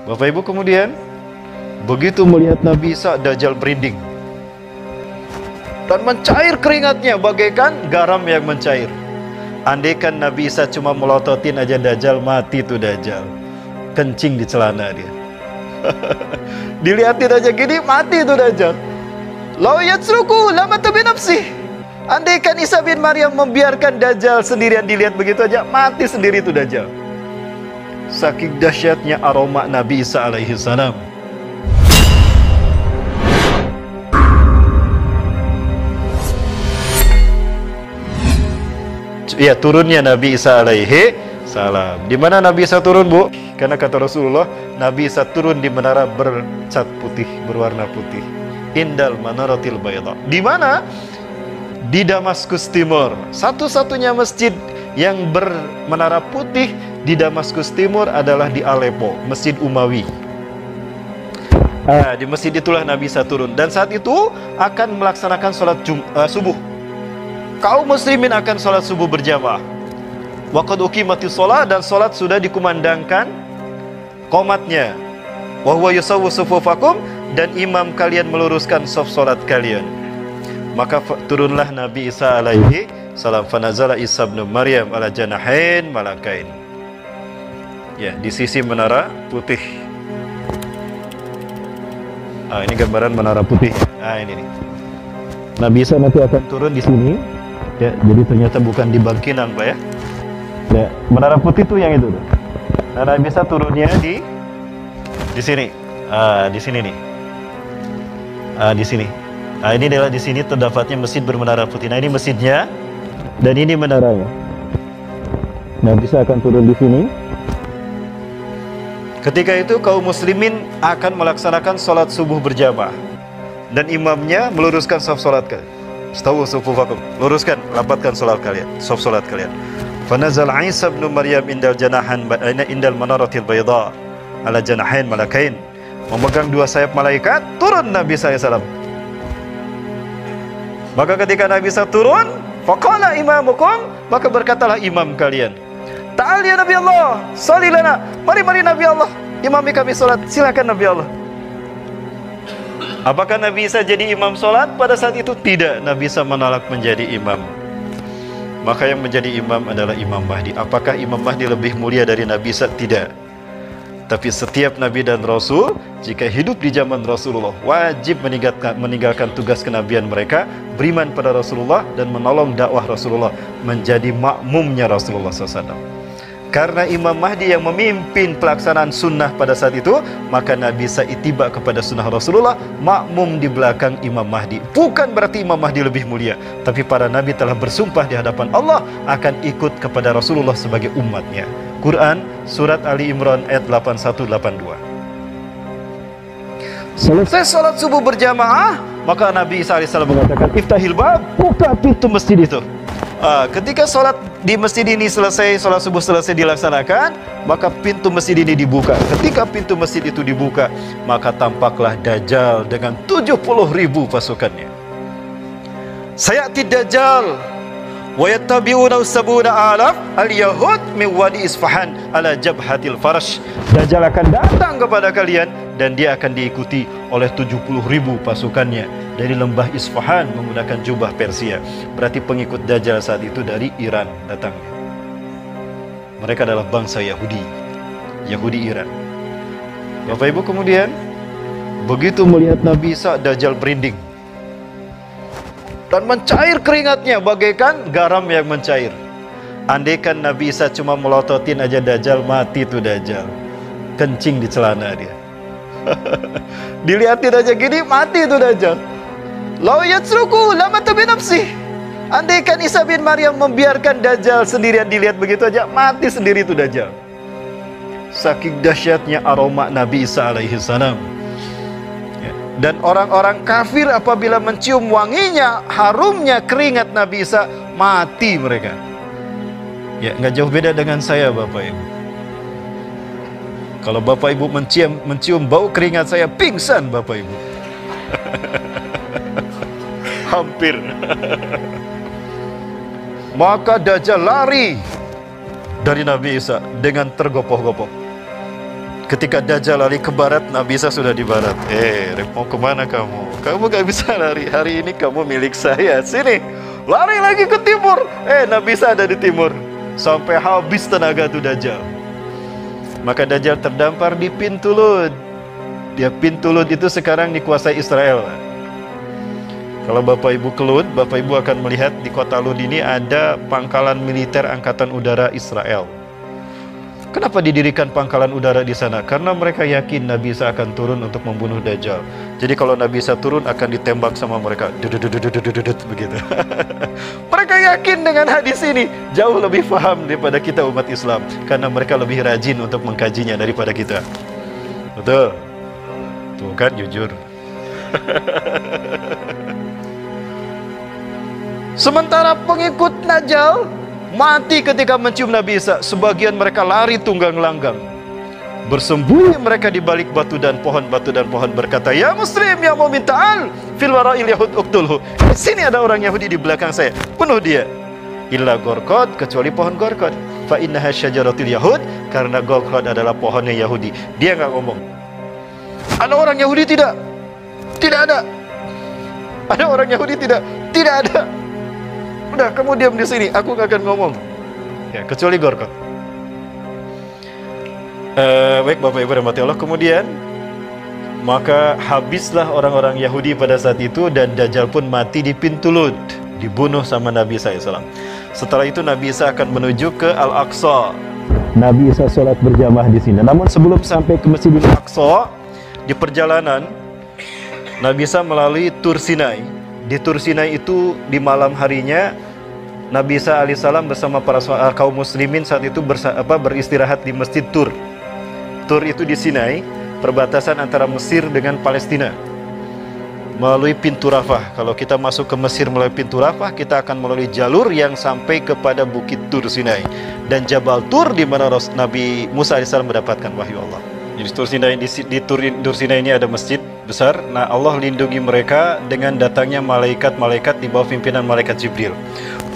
Bapak Ibu, kemudian begitu melihat Nabi Isa, Dajjal merinding dan mencair keringatnya bagaikan garam yang mencair. Andaikan Nabi Isa cuma melototin aja Dajjal, mati tuh Dajjal. Kencing di celana dia. Dilihatin aja gini, mati tuh Dajjal. Lau yatsruku lamata binafsih. Andaikan Isa bin Maryam membiarkan Dajjal sendirian, dilihat begitu aja, mati sendiri tuh Dajjal. Saking dahsyatnya aroma Nabi Isa alaihi salam. Ya, turunnya Nabi Isa alaihi salam. Di mana Nabi Isa turun, Bu? Karena kata Rasulullah, Nabi Isa turun di menara bercat putih, berwarna putih. Indal manaratil bayda. Di mana? Di Damaskus Timur. Satu-satunya masjid yang bermenara putih di Damaskus Timur adalah di Aleppo, Masjid Umawi. Di masjid itulah Nabi Isa turun. Dan saat itu akan melaksanakan sholat subuh. Kaum muslimin akan sholat subuh berjamaah. Waqad uqimatis sholat, dan sholat sudah dikumandangkan qomatnya. Wa huwa yusawwu sufufakum, dan imam kalian meluruskan saf sholat kalian. Maka turunlah Nabi Isa alaihi salam. Fanazala Isa bin Maryam ala janahain malakain. Ya, di sisi menara putih. Ini gambaran menara putih. Ini nih. Nabi Isa nanti akan turun di sini. Ya, jadi ternyata bukan di bangkinan, Pak ya. Ya, menara putih tuh yang itu. Nah, Nabi Isa turunnya di sini. Di sini nih. Di sini. Ini adalah di sini terdapatnya masjid bermenara putih. Nah, ini masjidnya dan ini menaranya. Nabi Isa akan turun di sini. Ketika itu kaum muslimin akan melaksanakan sholat subuh berjamaah dan imamnya meluruskan saf sholat kalian. Stawu sufufakum, luruskan, rapatkan sholat kalian, saf sholat kalian. Fanazal Isa bin Maryam indal janahan indal manaratil bayda ala janahain malakain. Memegang dua sayap malaikat, turun Nabi SAW. Maka ketika Nabi Isa turun, faqala imamukum, maka berkatalah imam kalian, ta'al ya Nabi Allah, sholli lana. Mari Nabi Allah, imami kami salat. Silakan Nabi Allah. Apakah Nabi Isa jadi imam salat pada saat itu? Tidak, Nabi Isa menolak menjadi imam. Maka yang menjadi imam adalah Imam Mahdi. Apakah Imam Mahdi lebih mulia dari Nabi Isa? Tidak. Tapi setiap Nabi dan Rasul, jika hidup di zaman Rasulullah, wajib meninggalkan tugas kenabian mereka, beriman pada Rasulullah dan menolong dakwah Rasulullah, menjadi makmumnya Rasulullah SAW. Karena Imam Mahdi yang memimpin pelaksanaan sunnah pada saat itu, maka Nabi Isa ittiba kepada sunnah Rasulullah, makmum di belakang Imam Mahdi. Bukan berarti Imam Mahdi lebih mulia, tapi para Nabi telah bersumpah di hadapan Allah akan ikut kepada Rasulullah sebagai umatnya. Quran Surat Ali Imran ayat 81-82. Selesai sholat subuh berjamaah, maka Nabi Isa AS mengatakan, iftahil bab, buka pintu masjid itu. Ketika sholat di masjid ini selesai, sholat subuh selesai dilaksanakan, maka pintu masjid ini dibuka. Ketika pintu masjid itu dibuka, maka tampaklah Dajjal dengan 70.000 pasukannya. Sayati Dajjal wa yattabi'una sabuna alaf al-yahud min wadi Isfahan ala jabhatil farash. Dajjal akan datang kepada kalian dan dia akan diikuti oleh 70.000 pasukannya dari lembah Isfahan menggunakan jubah Persia. Berarti pengikut Dajjal saat itu dari Iran datangnya. Mereka adalah bangsa Yahudi Iran. Bapak Ibu, kemudian begitu melihat Nabi Isa, Dajjal merinding dan mencair keringatnya bagaikan garam yang mencair. Andaikan Nabi Isa cuma melototin aja Dajjal, mati tuh Dajjal. Kencing di celana dia. Dilihatin aja gini, mati tuh Dajjal. Lau yatsruku lamata binafsih. Andaikan Isa bin Maryam membiarkan Dajjal sendirian, dilihat begitu aja, mati sendiri tuh Dajjal. Saking dahsyatnya aroma Nabi Isa alaihi salam. Dan orang-orang kafir apabila mencium wanginya, harumnya keringat Nabi Isa, mati mereka. Ya, nggak jauh beda dengan saya, Bapak Ibu. Kalau Bapak Ibu mencium bau keringat saya, pingsan Bapak Ibu. Hampir. Maka Dajjal lari dari Nabi Isa dengan tergopoh-gopoh. Ketika Dajjal lari ke barat, Nabi Isa sudah di barat. Mau kemana kamu? Kamu gak bisa lari. Hari ini kamu milik saya. Sini, lari lagi ke timur. Nabi Isa ada di timur. Sampai habis tenaga tuh Dajjal. Maka Dajjal terdampar di pintu Lud. Pintu Lud itu sekarang dikuasai Israel. Kalau Bapak Ibu ke Lud, Bapak Ibu akan melihat di kota Lud ini ada pangkalan militer Angkatan Udara Israel. Kenapa didirikan pangkalan udara di sana? Karena mereka yakin Nabi Isa akan turun untuk membunuh Dajjal. Jadi kalau Nabi Isa turun akan ditembak sama mereka. Begitu. Mereka yakin dengan hadis ini. Jauh lebih paham daripada kita umat Islam. Karena mereka lebih rajin untuk mengkajinya daripada kita. Betul? Tuh kan jujur. Sementara pengikut Dajjal mati ketika mencium Nabi Isa. Sebagian mereka lari tunggang langgang. Bersembunyi mereka di balik batu dan pohon berkata, "Ya Muslim, ya mu'min, ta'al fil wara'il yahud uqtulhu." Di sini ada orang Yahudi di belakang saya, bunuh dia. Illa gorkot, kecuali pohon gorkot. Fa innaha syajaratul yahud, karena gorkot adalah pohonnya Yahudi. Dia nggak ngomong. Ada orang Yahudi tidak? Tidak ada. Ada orang Yahudi tidak? Tidak ada. Udah, kamu diam di sini, aku gak akan ngomong. Ya, kecuali Gorkot. Baik Bapak Ibu rahmati Allah. Kemudian maka habislah orang-orang Yahudi pada saat itu, dan Dajjal pun mati di pintu Lud, dibunuh sama Nabi Isa AS. Setelah itu Nabi Isa akan menuju ke Al-Aqsa. Nabi Isa sholat berjamaah di sini. Namun sebelum sampai ke Masjidil Aqsa, di perjalanan Nabi Isa melalui Tur Sinai. Di Tur Sinai itu di malam harinya Nabi Isa alaihissalam bersama para kaum muslimin saat itu beristirahat di Masjid Tur. Tur itu di Sinai, perbatasan antara Mesir dengan Palestina. Melalui pintu Rafah. Kalau kita masuk ke Mesir melalui pintu Rafah, kita akan melalui jalur yang sampai kepada Bukit Tur Sinai dan Jabal Tur, di mana Nabi Musa alaihissalam mendapatkan wahyu Allah. Jadi Tur Sinai ini ada masjid besar. Nah, Allah lindungi mereka dengan datangnya malaikat-malaikat di bawah pimpinan malaikat Jibril.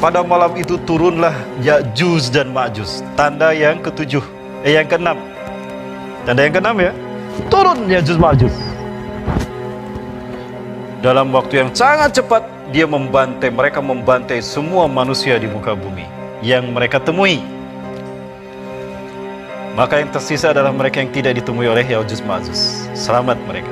Pada malam itu turunlah Ya'juj dan Ma'juj. Tanda yang ketujuh, yang keenam. Tanda yang keenam ya. Turun Ya'juj Ma'juj. Dalam waktu yang sangat cepat mereka membantai semua manusia di muka bumi yang mereka temui. Maka yang tersisa adalah mereka yang tidak ditemui oleh Ya'juj Ma'juj. Selamat mereka.